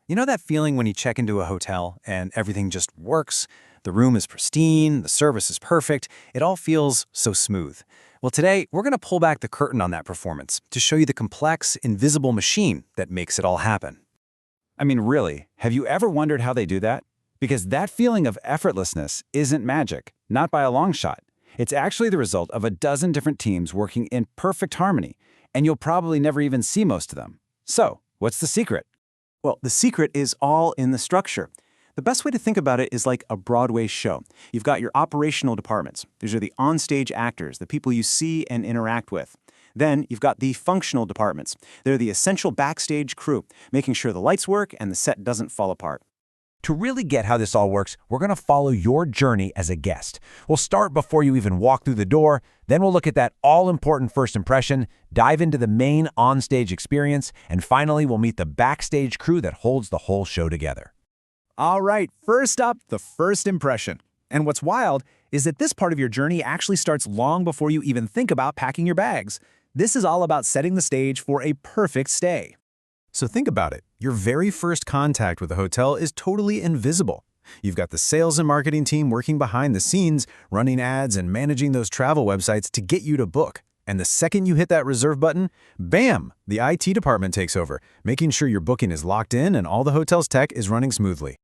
You know that feeling when you check into a hotel and everything just works? The room is pristine, the service is perfect, it all feels so smooth. Well, today, we're going to pull back the curtain on that performance to show you the complex, invisible machine that makes it all happen. I mean, really, have you ever wondered how they do that? Because that feeling of effortlessness isn't magic, not by a long shot. It's actually the result of a dozen different teams working in perfect harmony, and you'll probably never even see most of them. So, what's the secret? Well, the secret is all in the structure. The best way to think about it is like a Broadway show. You've got your operational departments. These are the onstage actors, the people you see and interact with. Then you've got the functional departments. They're the essential backstage crew, making sure the lights work and the set doesn't fall apart. To really get how this all works, we're going to follow your journey as a guest. We'll start before you even walk through the door, then we'll look at that all-important first impression, dive into the main onstage experience, and finally we'll meet the backstage crew that holds the whole show together. All right, first up, the first impression. And what's wild is that this part of your journey actually starts long before you even think about packing your bags. This is all about setting the stage for a perfect stay. So think about it. Your very first contact with a hotel is totally invisible. You've got the sales and marketing team working behind the scenes, running ads and managing those travel websites to get you to book. And the second you hit that reserve button, bam, the IT department takes over, making sure your booking is locked in and all the hotel's tech is running smoothly.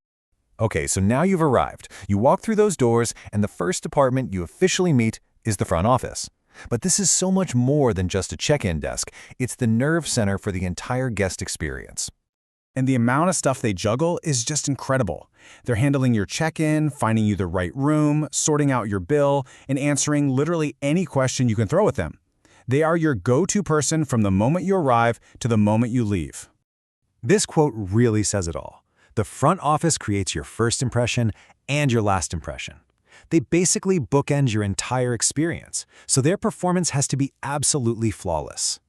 Okay, so now you've arrived. You walk through those doors, and the first department you officially meet is the front office. But this is so much more than just a check-in desk. It's the nerve center for the entire guest experience. And the amount of stuff they juggle is just incredible. They're handling your check-in, finding you the right room, sorting out your bill, and answering literally any question you can throw at them. They are your go-to person from the moment you arrive to the moment you leave. This quote really says it all. The front office creates your first impression and your last impression. They basically bookend your entire experience, so their performance has to be absolutely flawless.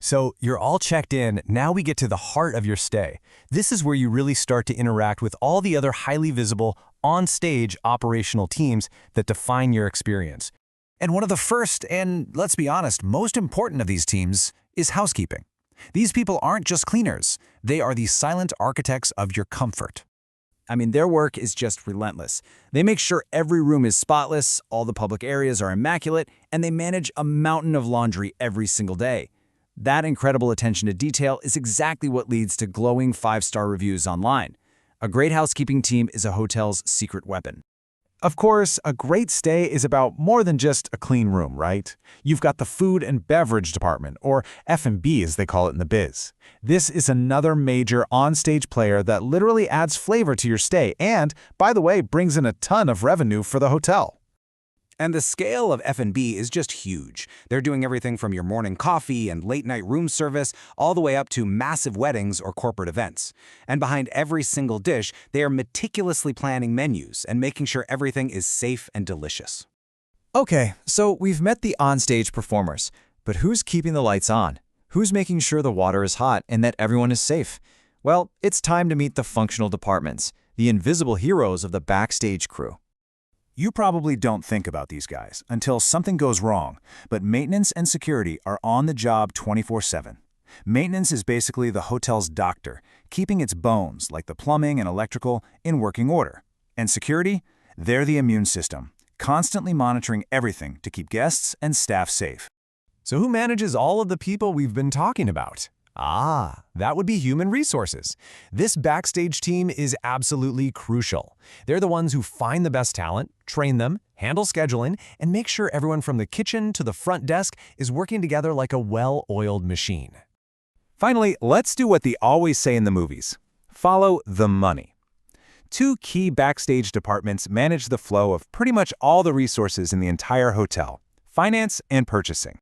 So you're all checked in, now we get to the heart of your stay. This is where you really start to interact with all the other highly visible, on-stage operational teams that define your experience. And one of the first, and let's be honest, most important of these teams is housekeeping. These people aren't just cleaners, they are the silent architects of your comfort. I mean, their work is just relentless. They make sure every room is spotless, all the public areas are immaculate, and they manage a mountain of laundry every single day. That incredible attention to detail is exactly what leads to glowing 5-star reviews online. A great housekeeping team is a hotel's secret weapon. Of course, a great stay is about more than just a clean room, right? You've got the food and beverage department, or F&B as they call it in the biz. This is another major on-stage player that literally adds flavor to your stay and, by the way, brings in a ton of revenue for the hotel. And the scale of F&B is just huge. They're doing everything from your morning coffee and late-night room service all the way up to massive weddings or corporate events. And behind every single dish, they are meticulously planning menus and making sure everything is safe and delicious. Okay, so we've met the onstage performers, but who's keeping the lights on? Who's making sure the water is hot and that everyone is safe? Well, it's time to meet the functional departments, the invisible heroes of the backstage crew. You probably don't think about these guys until something goes wrong, but maintenance and security are on the job 24/7. Maintenance is basically the hotel's doctor, keeping its bones, like the plumbing and electrical, in working order. And security? They're the immune system, constantly monitoring everything to keep guests and staff safe. So who manages all of the people we've been talking about? That would be human resources. This backstage team is absolutely crucial. They're the ones who find the best talent, train them, handle scheduling, and make sure everyone from the kitchen to the front desk is working together like a well-oiled machine. Finally, let's do what they always say in the movies. Follow the money. Two key backstage departments manage the flow of pretty much all the resources in the entire hotel: finance and purchasing.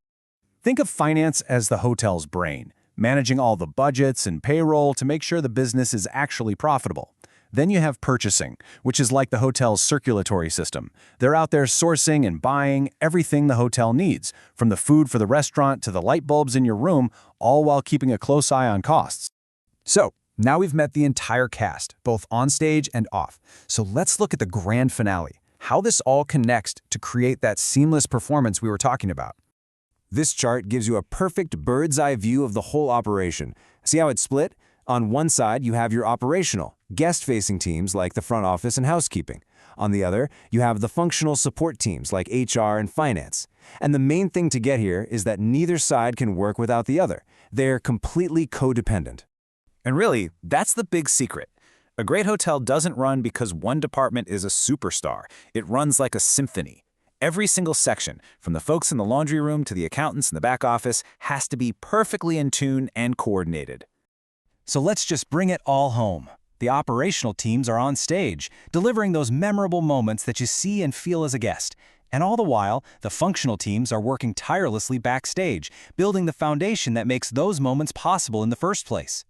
Think of finance as the hotel's brain, managing all the budgets and payroll to make sure the business is actually profitable. Then you have purchasing, which is like the hotel's circulatory system. They're out there sourcing and buying everything the hotel needs, from the food for the restaurant to the light bulbs in your room, all while keeping a close eye on costs. So, now we've met the entire cast, both on stage and off. So let's look at the grand finale, how this all connects to create that seamless performance we were talking about. This chart gives you a perfect bird's-eye view of the whole operation. See how it's split? On one side, you have your operational, guest-facing teams like the front office and housekeeping. On the other, you have the functional support teams like HR and finance. And the main thing to get here is that neither side can work without the other. They're completely codependent. And really, that's the big secret. A great hotel doesn't run because one department is a superstar. It runs like a symphony. Every single section, from the folks in the laundry room to the accountants in the back office, has to be perfectly in tune and coordinated. So let's just bring it all home. The operational teams are on stage, delivering those memorable moments that you see and feel as a guest. And all the while, the functional teams are working tirelessly backstage, building the foundation that makes those moments possible in the first place.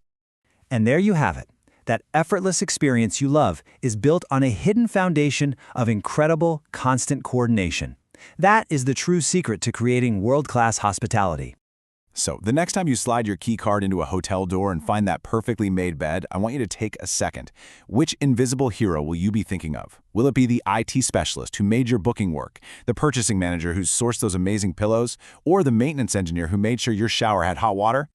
And there you have it. That effortless experience you love is built on a hidden foundation of incredible, constant coordination. That is the true secret to creating world-class hospitality. So, the next time you slide your key card into a hotel door and find that perfectly made bed, I want you to take a second. Which invisible hero will you be thinking of? Will it be the IT specialist who made your booking work, the purchasing manager who sourced those amazing pillows, or the maintenance engineer who made sure your shower had hot water?